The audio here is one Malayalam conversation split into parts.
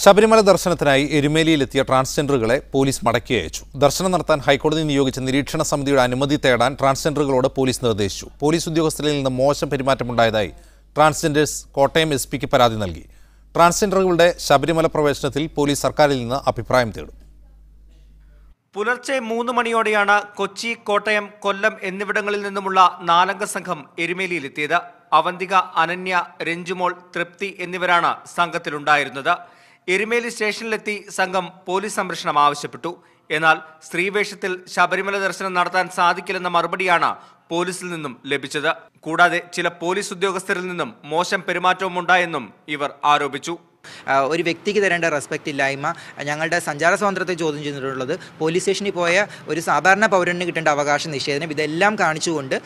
ശബരിമല ദർശനത്തിനായി എരുമേലിയിലെത്തിയ ട്രാൻസ്ജെൻഡറുകളെ പോലീസ് മടക്കി അയച്ചു. ദർശനം നടത്താൻ ഹൈക്കോടതി നിയോഗിച്ച നിരീക്ഷണ സമിതിയുടെ അനുമതി തേടാൻ ട്രാൻസ്ജെൻഡറുകളോട് പോലീസ് നിർദ്ദേശിച്ചു. പോലീസ് ഉദ്യോഗസ്ഥരിൽ നിന്ന് മോശം പെരുമാറ്റമുണ്ടായതായി ട്രാൻസ്ജെൻഡേഴ്സ് കോട്ടയം എസ്.പിക്ക് പരാതി നൽകി. ട്രാൻസ്ജെൻഡറുകളുടെ ശബരിമല പ്രവേശനത്തിൽ പോലീസ് സർക്കാരിൽ നിന്ന് അഭിപ്രായം തേടും. പുലർച്ചെ 3 മണിയോടെയാണ് കൊച്ചി, കോട്ടയം, കൊല്ലം എന്നിവിടങ്ങളിൽ നിന്നുമുള്ള 4 അംഗ സംഘം എരുമേലിയിലെത്തിയത്. അവന്തിക, അനന്യ, രഞ്ജുമോൾ, തൃപ്തി എന്നിവരാണ് സംഘത്തിലുണ്ടായിരുന്നത്. എരുമേലി സ്റ്റേഷനിലെത്തി സംഘം പോലീസ് സംരക്ഷണം ആവശ്യപ്പെട്ടു. എന്നാൽ സ്ത്രീവേഷത്തിൽ ശബരിമല ദർശനം നടത്താൻ സാധിക്കില്ലെന്ന മറുപടിയാണ് പോലീസിൽ നിന്നും ലഭിച്ചത്. കൂടാതെ ചില പോലീസ് ഉദ്യോഗസ്ഥരിൽ നിന്നും മോശം പെരുമാറ്റവും ഉണ്ടായെന്നും ഇവർ ആരോപിച്ചു. ഒരു വ്യക്തിക്ക് തരേണ്ട റെസ്പെക്റ്റ് ഇല്ലായ്മ, ഞങ്ങളുടെ സഞ്ചാര സ്വാതന്ത്ര്യത്തെ ചോദ്യം ചെയ്തിട്ടുള്ളത്, പോലീസ് സ്റ്റേഷനിൽ പോയ ഒരു സാധാരണ പൗരന് കിട്ടേണ്ട അവകാശ നിഷേധനം, ഇതെല്ലാം കാണിച്ചുകൊണ്ട്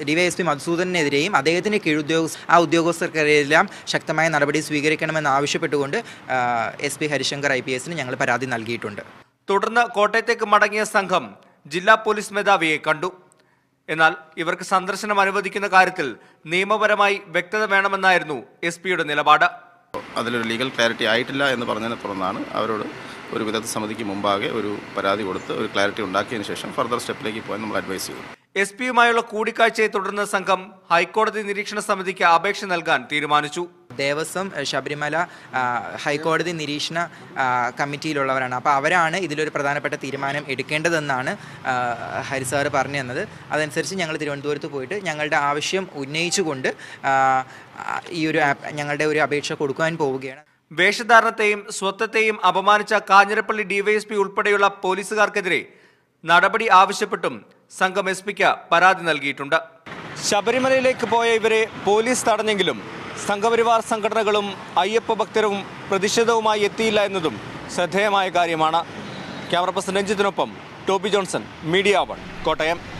DYSP മധുസൂദനെതിരെയും അദ്ദേഹത്തിൻ്റെ ഉദ്യോഗസ്ഥർക്കെല്ലാം ശക്തമായ നടപടി സ്വീകരിക്കണമെന്ന് ആവശ്യപ്പെട്ടുകൊണ്ട് SP ഹരിശങ്കർ IPS ഞങ്ങൾ പരാതി നൽകിയിട്ടുണ്ട്. തുടർന്ന് കോട്ടയത്തേക്ക് മടങ്ങിയ സംഘം ജില്ലാ പോലീസ് മേധാവിയെ കണ്ടു. എന്നാൽ ഇവർക്ക് സന്ദർശനം അനുവദിക്കുന്ന കാര്യത്തിൽ നിയമപരമായി വ്യക്തത വേണമെന്നായിരുന്നു SP-യുടെ നിലപാട്. അതിലൊരു ലീഗൽ ക്ലാരിറ്റി ആയിട്ടില്ല എന്ന് പറഞ്ഞതിനെ തുടർന്നാണ് അവരോട് ഒരു വിദഗ്ധ സമിതിക്ക് മുമ്പാകെ ഒരു പരാതി കൊടുത്ത് ഒരു ക്ലാരിറ്റി ഉണ്ടാക്കിയതിനു ശേഷം ഫർദർ സ്റ്റെപ്പിലേക്ക് പോകാൻ നമ്മൾ അഡ്വൈസ് ചെയ്തു. SP-യുമായുള്ള കൂടിക്കാഴ്ചയെ തുടർന്ന് സംഘം ഹൈക്കോടതി നിരീക്ഷണ സമിതിക്ക് അപേക്ഷ നൽകാൻ തീരുമാനിച്ചു. ദേവസ്വം, ശബരിമല, ഹൈക്കോടതി നിരീക്ഷണ കമ്മിറ്റിയിലുള്ളവരാണ്. അപ്പോൾ അവരാണ് ഇതിലൊരു പ്രധാനപ്പെട്ട തീരുമാനം എടുക്കേണ്ടതെന്നാണ് ഹരി സാറ് പറഞ്ഞു തന്നത്. അതനുസരിച്ച് ഞങ്ങൾ തിരുവനന്തപുരത്ത് പോയിട്ട് ഞങ്ങളുടെ ആവശ്യം ഉന്നയിച്ചുകൊണ്ട് ഞങ്ങളുടെ ഒരു അപേക്ഷ കൊടുക്കാൻ പോവുകയാണ്. വേഷധാരണത്തെയും സ്വത്വത്തെയും അപമാനിച്ച കാഞ്ഞിരപ്പള്ളി DYSP ഉൾപ്പെടെയുള്ള പോലീസുകാർക്കെതിരെ നടപടി ആവശ്യപ്പെട്ടും സംഘം SP-ക്ക് പരാതി നൽകിയിട്ടുണ്ട്. ശബരിമലയിലേക്ക് പോയ ഇവരെ പോലീസ് തടഞ്ഞെങ്കിലും സംഘപരിവാർ സംഘടനകളും അയ്യപ്പ ഭക്തരും പ്രതിഷേധവുമായി എത്തിയില്ല എന്നതും ശ്രദ്ധേയമായ കാര്യമാണ്. ക്യാമറ പേഴ്സൺ രഞ്ജിത്തിനൊപ്പം ടോബി ജോൺസൺ, മീഡിയ 1, കോട്ടയം.